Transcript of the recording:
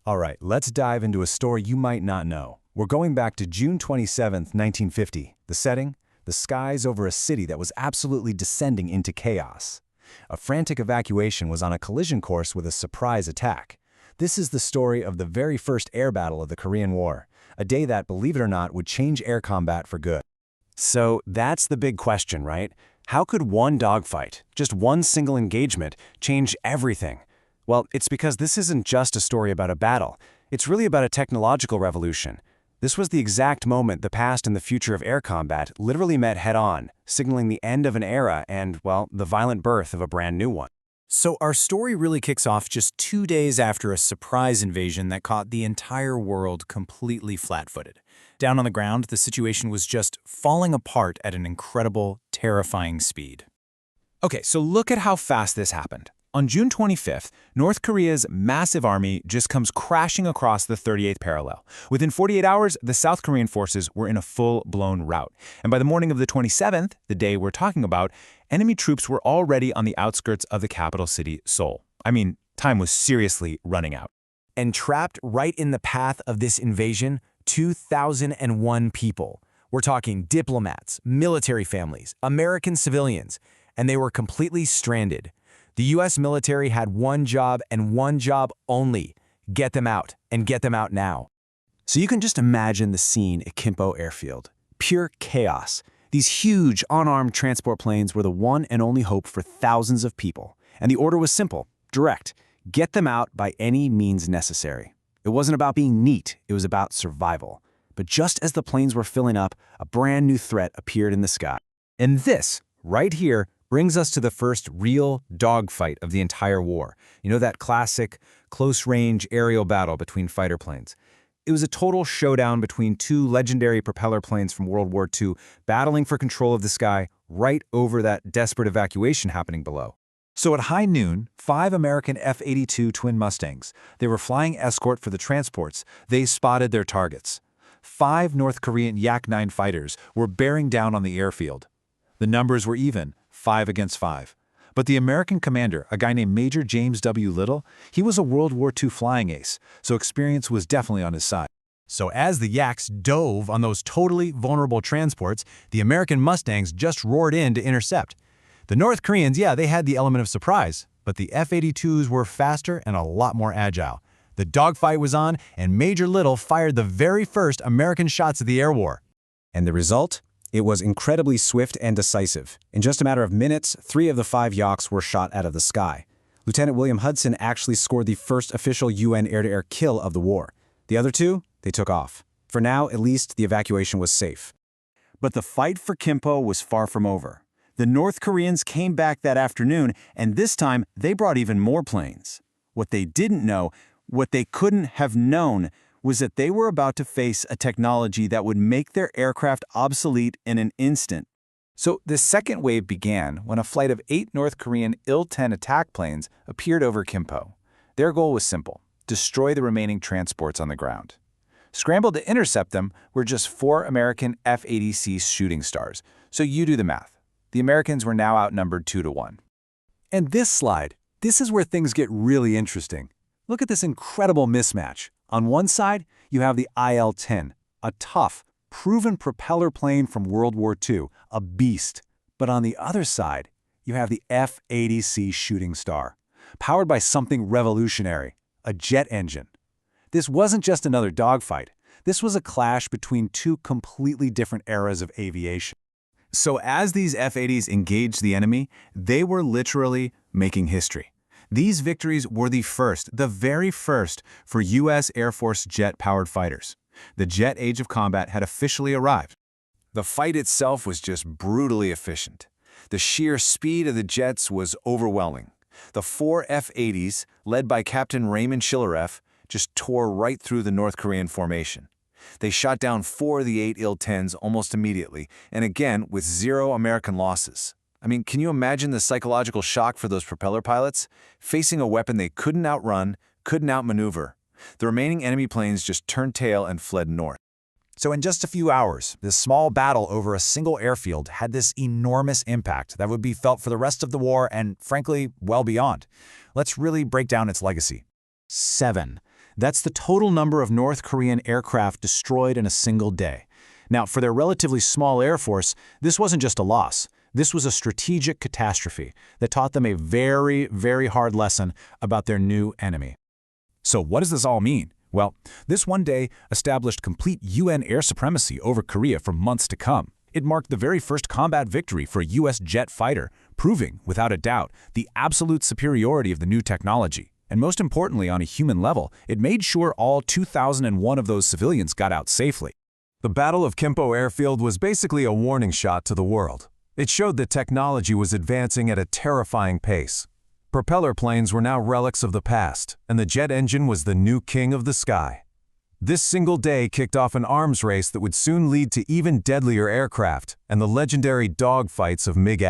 All right, let's dive into a story you might not know. We're going back to June 27, 1950. The setting? The skies over a city that was absolutely descending into chaos. A frantic evacuation was on a collision course with a surprise attack. This is the story of the very first air battle of the Korean War, a day that, believe it or not, would change air combat for good. So that's the big question, right? How could one dogfight, just one single engagement, change everything? Well, it's because this isn't just a story about a battle. It's really about a technological revolution. This was the exact moment the past and the future of air combat literally met head-on, signaling the end of an era and, well, the violent birth of a brand new one. So our story really kicks off just 2 days after a surprise invasion that caught the entire world completely flat-footed. Down on the ground, the situation was just falling apart at an incredible, terrifying speed. Okay, so look at how fast this happened. On June 25th, North Korea's massive army just comes crashing across the 38th parallel. Within 48 hours, the South Korean forces were in a full-blown rout. And by the morning of the 27th, the day we're talking about, enemy troops were already on the outskirts of the capital city, Seoul. I mean, time was seriously running out. And trapped right in the path of this invasion, 2,001 people. We're talking diplomats, military families, American civilians, and they were completely stranded. The U.S. military had one job and one job only: get them out, and get them out now. So you can just imagine the scene at Kimpo Airfield. Pure chaos. These huge, unarmed transport planes were the one and only hope for thousands of people. And the order was simple, direct: get them out by any means necessary. It wasn't about being neat, it was about survival. But just as the planes were filling up, a brand new threat appeared in the sky. And this, right here, brings us to the first real dogfight of the entire war. You know, that classic close-range aerial battle between fighter planes. It was a total showdown between two legendary propeller planes from World War II battling for control of the sky right over that desperate evacuation happening below. So at high noon, 5 American F-82 twin Mustangs, they were flying escort for the transports, they spotted their targets. 5 North Korean Yak-9 fighters were bearing down on the airfield. The numbers were even, 5 against 5. But the American commander, a guy named Major James W. Little, he was a World War II flying ace, so experience was definitely on his side. So as the Yaks dove on those totally vulnerable transports, the American Mustangs just roared in to intercept. The North Koreans, yeah, they had the element of surprise, but the F-82s were faster and a lot more agile. The dogfight was on, and Major Little fired the very first American shots of the air war. And the result? It was incredibly swift and decisive. In just a matter of minutes, 3 of the 5 Yaks were shot out of the sky. Lieutenant William Hudson actually scored the first official UN air-to-air kill of the war. The other 2, they took off. For now, at least, the evacuation was safe. But the fight for Kimpo was far from over. The North Koreans came back that afternoon, and this time they brought even more planes. What they didn't know, what they couldn't have known, was that they were about to face a technology that would make their aircraft obsolete in an instant. So the second wave began when a flight of 8 North Korean Il-10 attack planes appeared over Kimpo. Their goal was simple: destroy the remaining transports on the ground. Scrambled to intercept them were just 4 American F-80C Shooting Stars, so you do the math. The Americans were now outnumbered 2-1. And this slide, this is where things get really interesting. Look at this incredible mismatch. On one side, you have the IL-10, a tough, proven propeller plane from World War II, a beast. But on the other side, you have the F-80C Shooting Star, powered by something revolutionary, a jet engine. This wasn't just another dogfight. This was a clash between 2 completely different eras of aviation. So as these F-80s engaged the enemy, they were literally making history. These victories were the very first for U.S. Air Force jet-powered fighters. The jet age of combat had officially arrived. The fight itself was just brutally efficient. The sheer speed of the jets was overwhelming. The 4 F-80s, led by Captain Raymond Chilareff, just tore right through the North Korean formation. They shot down 4 of the 8 Il-10s almost immediately, and again with 0 American losses. I mean, can you imagine the psychological shock for those propeller pilots, facing a weapon they couldn't outrun, couldn't outmaneuver? The remaining enemy planes just turned tail and fled north. So in just a few hours, this small battle over a single airfield had this enormous impact that would be felt for the rest of the war and, frankly, well beyond. Let's really break down its legacy. 7. That's the total number of North Korean aircraft destroyed in a single day. Now, for their relatively small air force, this wasn't just a loss. This was a strategic catastrophe that taught them a very, very hard lesson about their new enemy. So what does this all mean? Well, this one day established complete UN air supremacy over Korea for months to come. It marked the very first combat victory for a U.S. jet fighter, proving, without a doubt, the absolute superiority of the new technology. And most importantly, on a human level, it made sure all 2,001 of those civilians got out safely. The Battle of Suwon Airfield was basically a warning shot to the world. It showed that technology was advancing at a terrifying pace. Propeller planes were now relics of the past, and the jet engine was the new king of the sky. This single day kicked off an arms race that would soon lead to even deadlier aircraft and the legendary dogfights of MiG.